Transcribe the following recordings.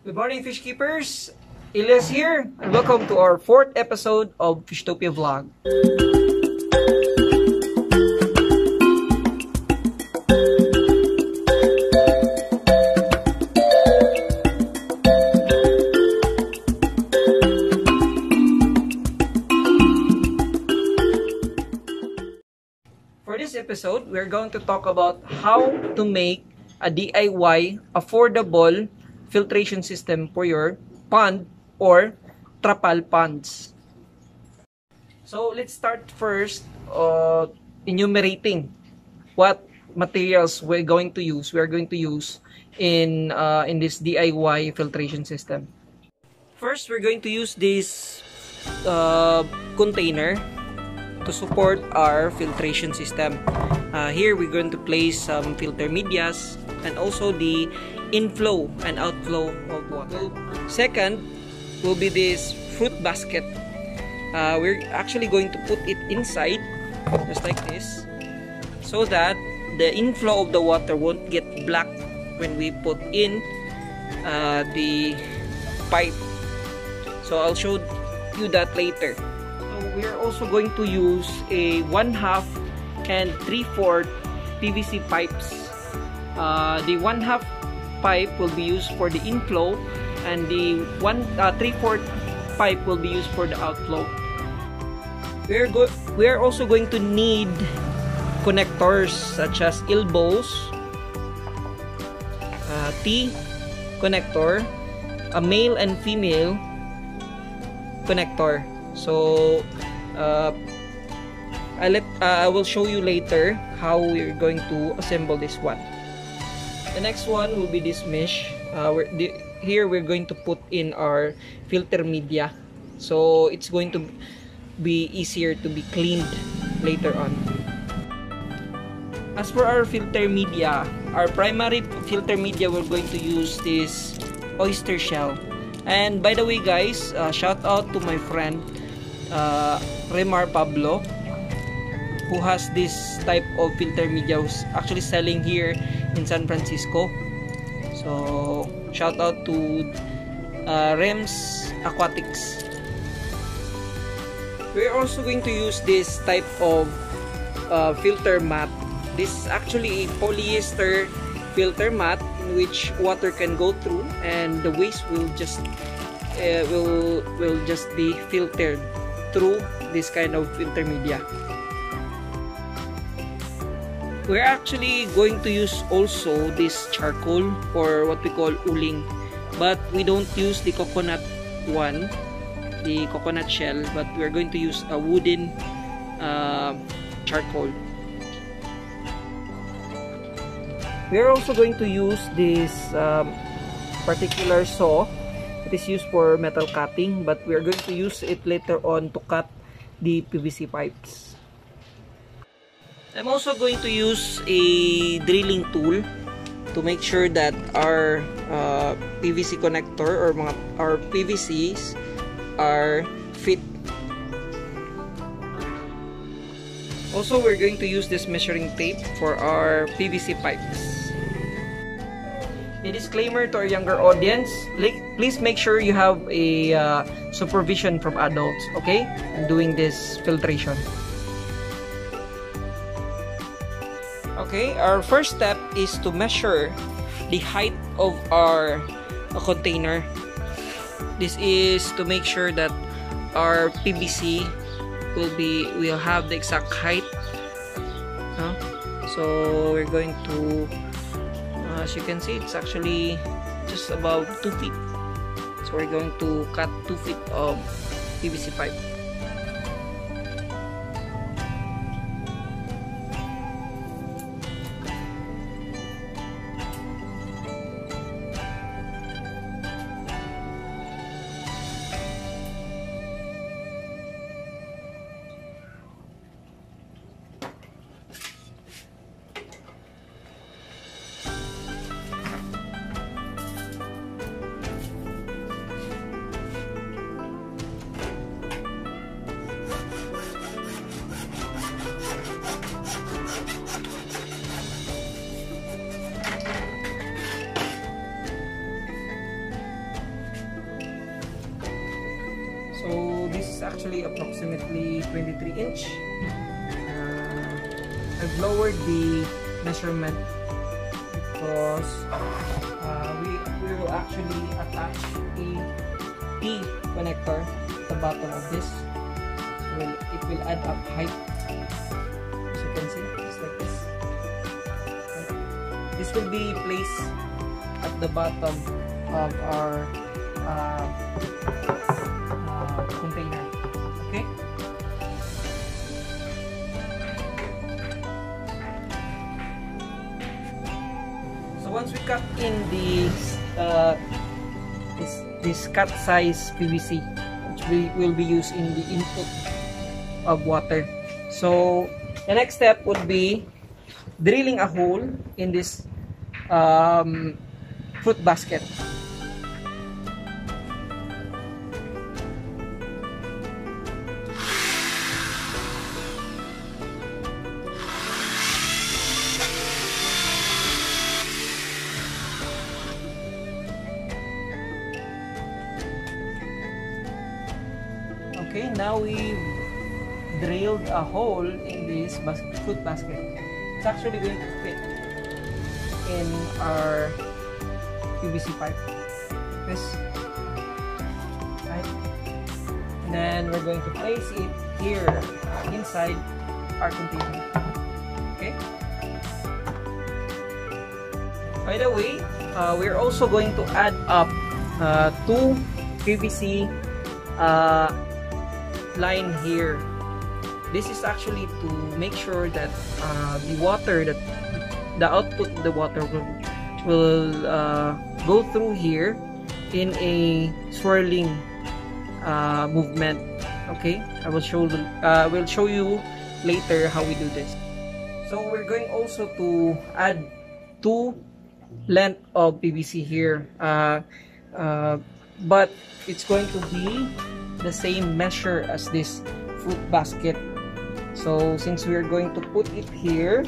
Good morning, fish keepers. Elias here, and welcome to our 4th episode of Fishtopia Vlog. For this episode, we're going to talk about how to make a DIY affordable filtration system for your pond or trapal ponds. So let's start first enumerating what materials we're going to use. We are going to use in this DIY filtration system. First, we're going to use this container to support our filtration system. Here we're going to place some filter medias and also the inflow and outflow of water. Second will be this fruit basket. We're actually going to put it inside just like this so that the inflow of the water won't get black when we put in the pipe. So I'll show you that later. We are also going to use a 1/2 and 3/4 PVC pipes. The 1/2 pipe will be used for the inflow and the 3/4 pipe will be used for the outflow. We are also going to need connectors such as elbows, T connector, a male and female connector. So I will show you later how we're going to assemble this one. The next one will be this mesh. Here we're going to put in our filter media, so it's going to be easier to be cleaned later on. As for our filter media, our primary filter media, we're going to use this oyster shell. And by the way guys, shout out to my friend Remar Pablo, who has this type of filter media, who's actually selling here in San Francisco. So shout out to Rems Aquatics. We're also going to use this type of filter mat. This is actually a polyester filter mat in which water can go through and the waste will just be filtered through this kind of filter media. We're actually going to use also this charcoal, or what we call uling, but we don't use the coconut one, the coconut shell, but we're going to use a wooden charcoal. We're also going to use this particular saw. It is used for metal cutting, but we are going to use it later on to cut the PVC pipes. I'm also going to use a drilling tool to make sure that our PVC connector or our PVCs are fit. Also, we're going to use this measuring tape for our PVC pipes. A disclaimer to our younger audience, please make sure you have a supervision from adults, okay, in doing this filtration. Okay, our first step is to measure the height of our container. This is to make sure that our PVC will have the exact height. So we're going to, as you can see, it's actually just about 2 feet. So we're going to cut 2 feet of PVC pipe. is actually approximately 23 inch. I've lowered the measurement because we will actually attach a T connector at the bottom of this. So it will add up height. As you can see, just like this. This will be placed at the bottom of our container. Okay. So once we cut in this cut size PVC, which will be used in the input of water. So the next step would be drilling a hole in this fruit basket. Okay, now we've drilled a hole in this fruit basket. It's actually going to fit in our PVC pipe. Like this. Right? And then we're going to place it here inside our container. Okay? By the way, we're also going to add up 2 PVC line here. This is actually to make sure that the water, that the output of the water will go through here in a swirling movement. Okay, I will show you later how we do this. So we're going also to add 2 length of PVC here, but it's going to be the same measure as this fruit basket. So since we're going to put it here,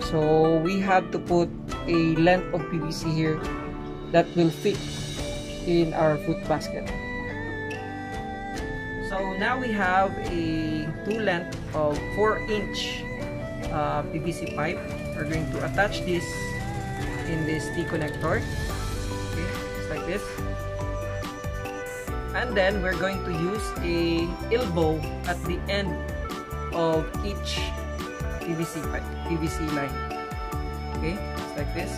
so we have to put a length of PVC here that will fit in our fruit basket. So now we have a 2 length of 4-inch PVC pipe. We're going to attach this in this T connector. Okay, just like this. And then we're going to use a elbow at the end of each PVC line. Okay, just like this.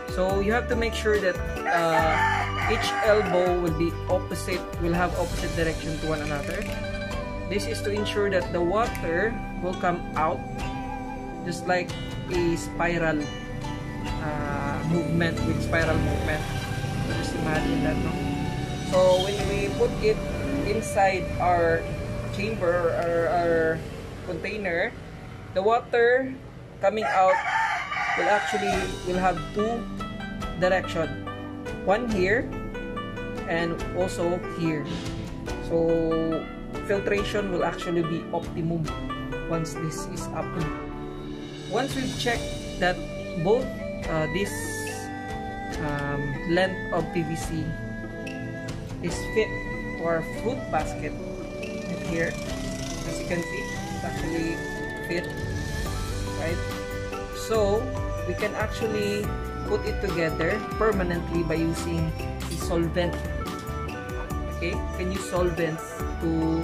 So you have to make sure that each elbow will have opposite direction to one another. This is to ensure that the water will come out just like a spiral movement, with spiral movement. So just imagine that, no? So when we put it inside our chamber or our container, the water coming out will have 2 directions. One here and also here. So filtration will actually be optimum once this is up. Once we've checked that both this length of PVC is fit to our fruit basket here, as you can see, it's actually fit, right? So we can actually put it together permanently by using a solvent. Okay, you can use solvent to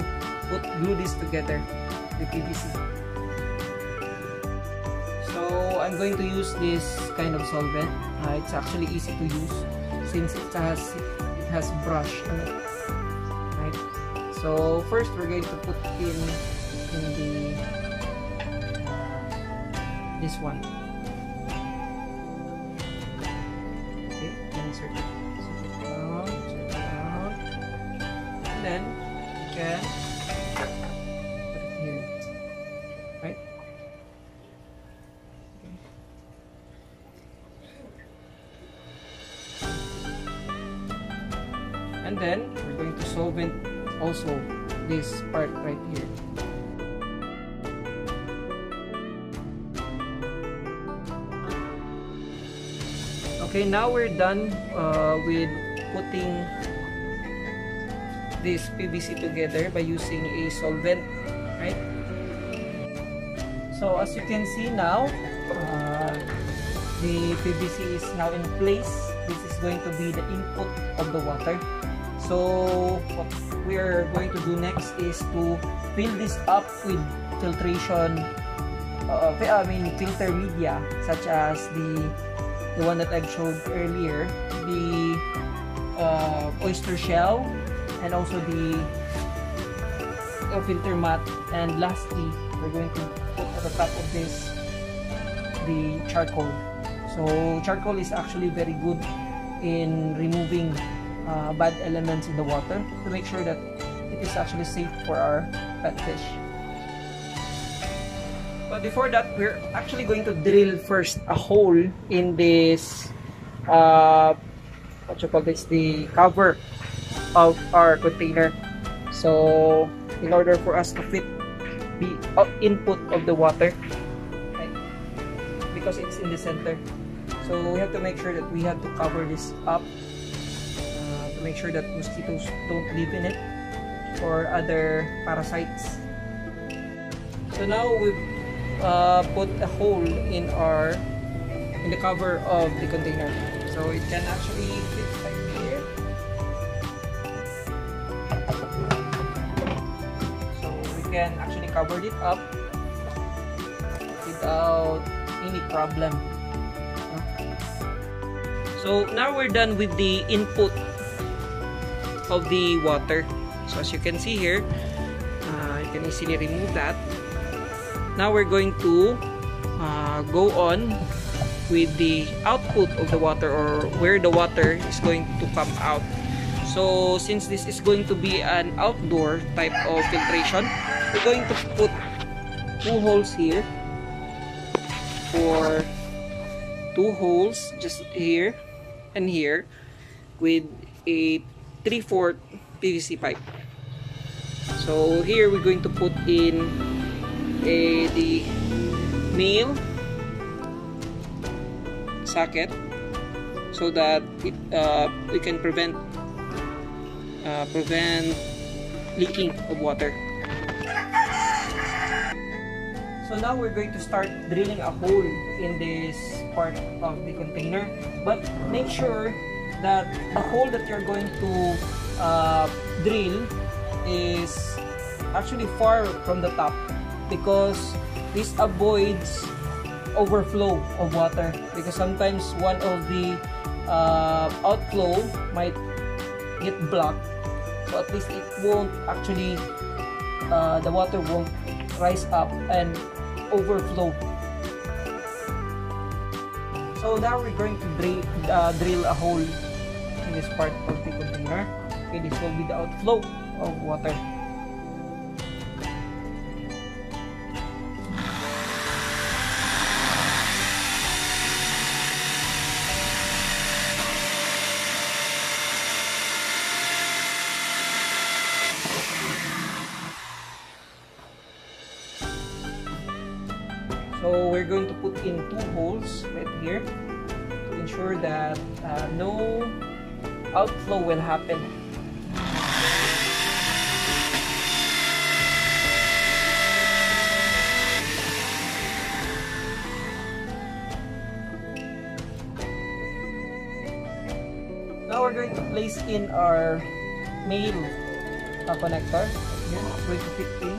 glue this together, the PVC. So I'm going to use this kind of solvent. It's actually easy to use since it has brush in it. Right. So first we're going to put in the this one. Okay, insert it down, and then you can put it here. Right. And then we're going to solvent also this part right here. Okay, now we're done with putting this PVC together by using a solvent, right? So as you can see now, the PVC is now in place. This is going to be the input of the water. So what we are going to do next is to fill this up with filtration, filter media, such as the one that I've showed earlier, the oyster shell, and also the filter mat. And lastly, we're going to put at the top of this the charcoal. So charcoal is actually very good in removing bad elements in the water to make sure that it is actually safe for our pet fish. But before that, we're actually going to drill first a hole in this what you call this, the cover of our container. So in order for us to fit the input of the water, right, because it's in the center, so we have to make sure that we have to cover this up to make sure that mosquitoes don't live in it or other parasites. So now we've put a hole in the cover of the container, so it can actually fit like here. So we can actually cover it up without any problem. So now we're done with the input of the water. So as you can see here, you can easily remove that. Now we're going to go on with the output of the water, or where the water is going to come out. So since this is going to be an outdoor type of filtration, we're going to put 2 holes here, for 2 holes just here and here, with a 3/4 PVC pipe. So here we're going to put in the male socket, so that we can prevent leaking of water. So now we're going to start drilling a hole in this part of the container, but make sure that the hole that you're going to drill is actually far from the top, because this avoids overflow of water, because sometimes one of the outflow might get blocked, so at least it won't actually the water won't rise up and overflow. So now we're going to drill a hole in this part of the container. Okay, this will be the outflow of water. So we're going to put in 2 holes right here to ensure that no outflow will happen. Now we're going to place in our male connector. Here, it's going to fit in.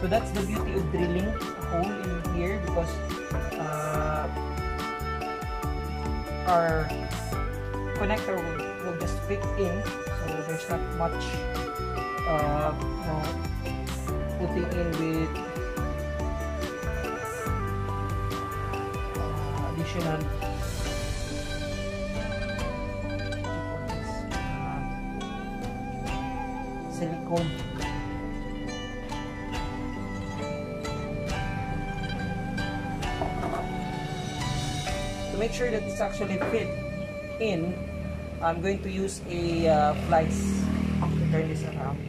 So that's the beauty of drilling a hole in here, because our connector will just fit in, so there's not much putting in with additional silicone. To make sure that it's actually fit in, I'm going to use a vise to turn this around.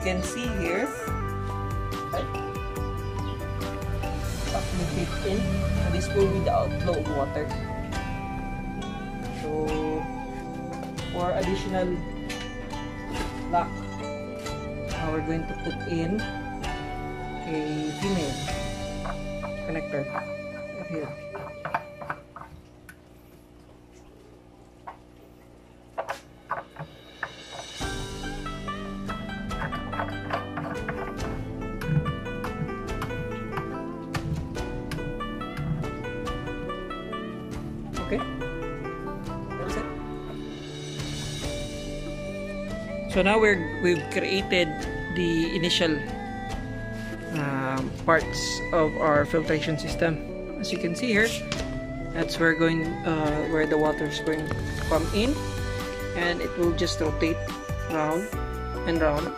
can see here, right, actually fit in. So this will be the outflow of water. So for additional lock, we're going to put in a female connector right here. Okay, that's it. So now we've created the initial parts of our filtration system. As you can see here, that's where the water is going to come in, and it will just rotate round and round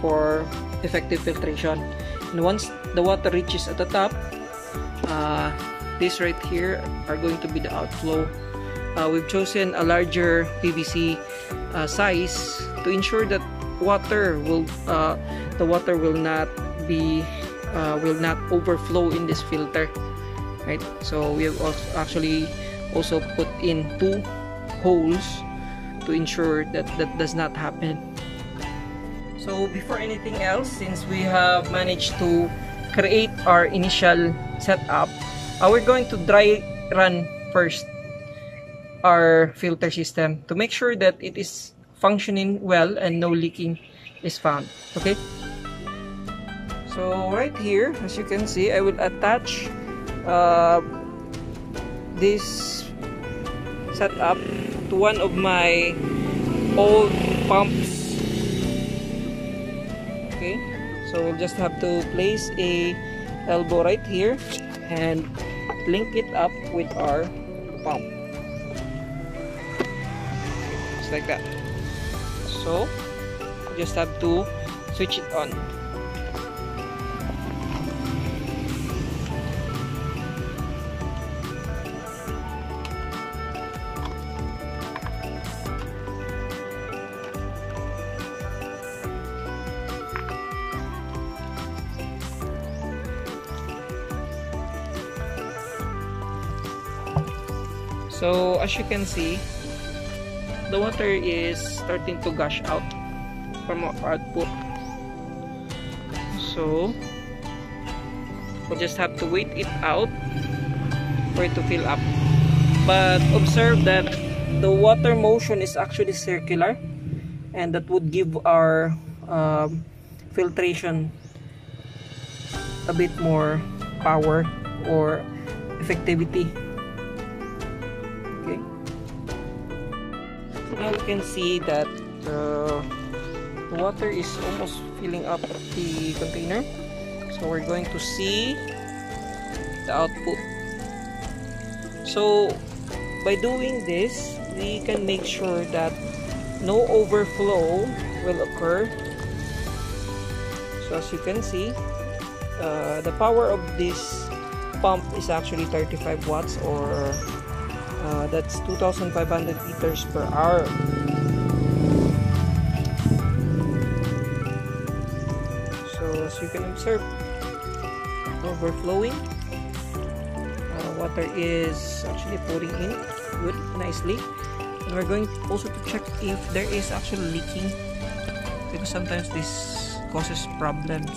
for effective filtration. And once the water reaches at the top, this right here are going to be the outflow. We've chosen a larger PVC size to ensure that the water will not overflow in this filter, right? So we have also put in 2 holes to ensure that that does not happen. So before anything else, since we have managed to create our initial setup, we're going to dry run first our filter system to make sure that it is functioning well and no leaking is found. Okay, so right here, as you can see, I will attach this setup to one of my old pumps. Okay, so we'll just have to place a elbow right here and link it up with our pump, just like that. So just have to switch it on. So as you can see, the water is starting to gush out from our output. So we'll just have to wait it out for it to fill up. But observe that the water motion is actually circular, and that would give our filtration a bit more power or effectivity. Now we can see that the water is almost filling up the container. So we're going to see the output. So by doing this, we can make sure that no overflow will occur. So as you can see, the power of this pump is actually 35 watts, or that's 2,500 liters per hour. So as you can observe, overflowing. Water is actually pouring in good, nicely. And we're going also to check if there is actually leaking, because sometimes this causes problems.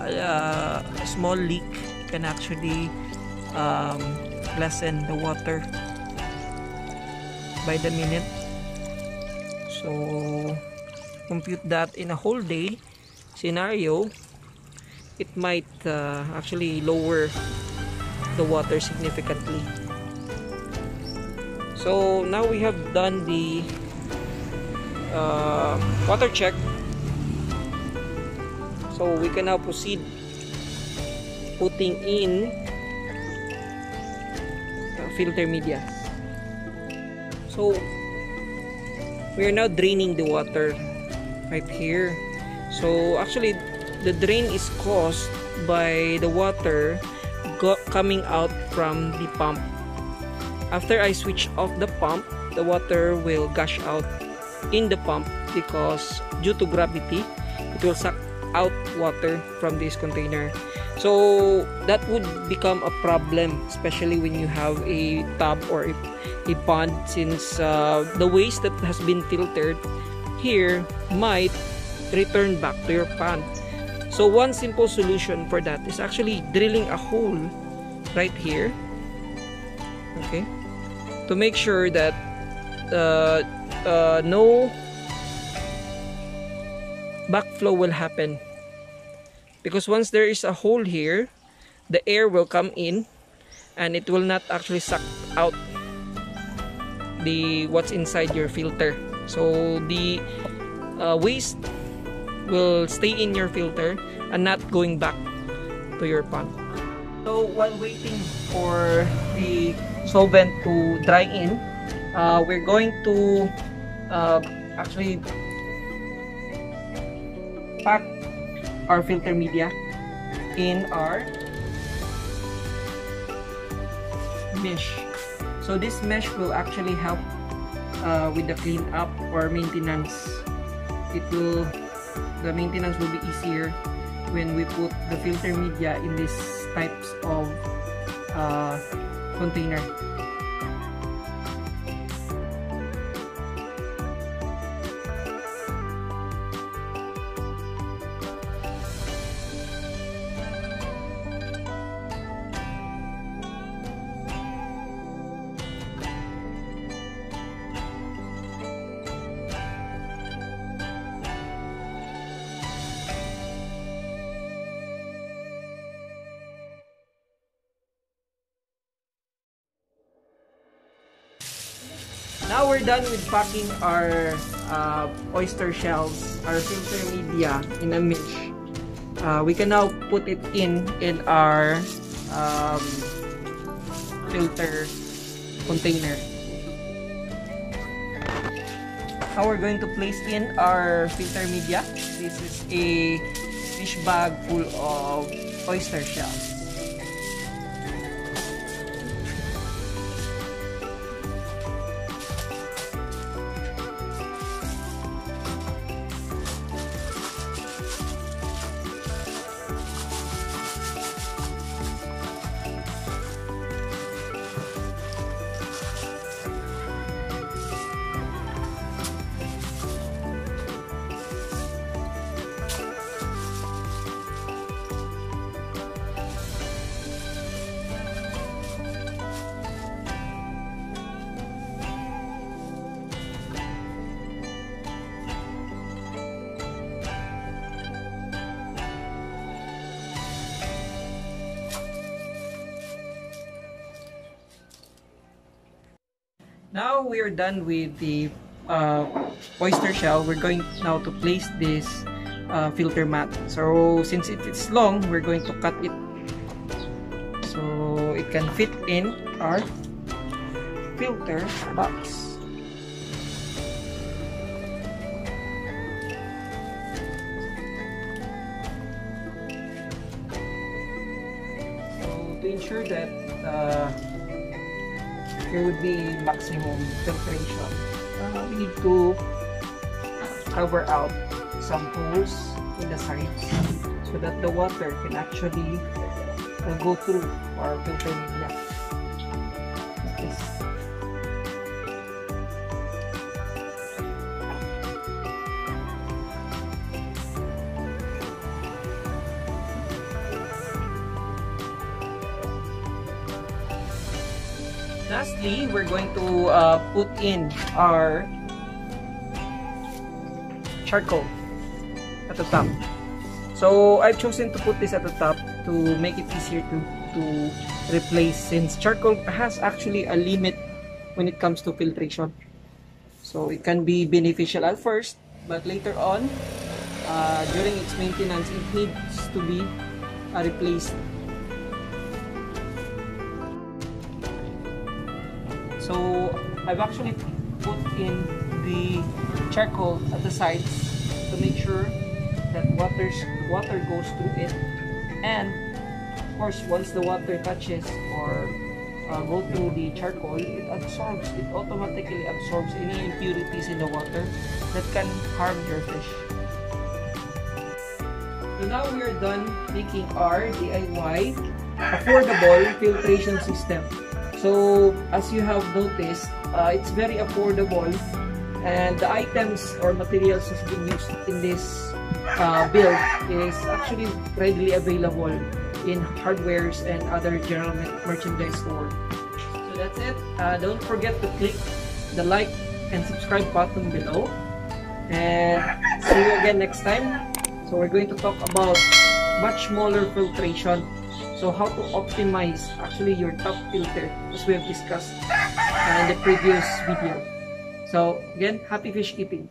A small leak can actually lessen the water by the minute. So compute that in a whole day scenario, it might actually lower the water significantly. So now we have done the water check, so we can now proceed putting in filter media. So we are now draining the water right here. So actually the drain is caused by the water coming out from the pump. After I switch off the pump, the water will gush out in the pump because due to gravity, it will suck out water from this container. So that would become a problem, especially when you have a tub or a pond, since the waste that has been filtered here might return back to your pond. So one simple solution for that is actually drilling a hole right here, okay, to make sure that no backflow will happen. Because once there is a hole here, the air will come in and it will not actually suck out the what's inside your filter. So the waste will stay in your filter and not going back to your pond. So while waiting for the solvent to dry in, we're going to actually pack our filter media in our mesh. So this mesh will actually help with the cleanup or maintenance. The maintenance will be easier when we put the filter media in these types of container. Now we're done with packing our oyster shells, our filter media in a mesh. We can now put it in our filter container. Now we're going to place in our filter media. This is a fish bag full of oyster shells. Now we are done with the oyster shell. We're going now to place this filter mat. So since it is long, we're going to cut it so it can fit in our filter box. So to ensure that there would be maximum filtration, we need to cover out some holes in the sides so that the water can actually go through our filter media. Like this. Lastly, we're going to put in our charcoal at the top. So I've chosen to put this at the top to make it easier to replace, since charcoal has actually a limit when it comes to filtration. So it can be beneficial at first, but later on, during its maintenance, it needs to be replaced. So I've actually put in the charcoal at the sides to make sure that water goes through it, and of course once the water touches or go through the charcoal, it automatically absorbs any impurities in the water that can harm your fish. So now we are done making our DIY affordable filtration system. So as you have noticed, it's very affordable, and the items or materials that's been used in this build is actually readily available in hardwares and other general merchandise store. So that's it. Don't forget to click the like and subscribe button below, and see you again next time. So we're going to talk about much smaller filtration. So how to optimize actually your top filter, as we have discussed in the previous video. So again, happy fish keeping.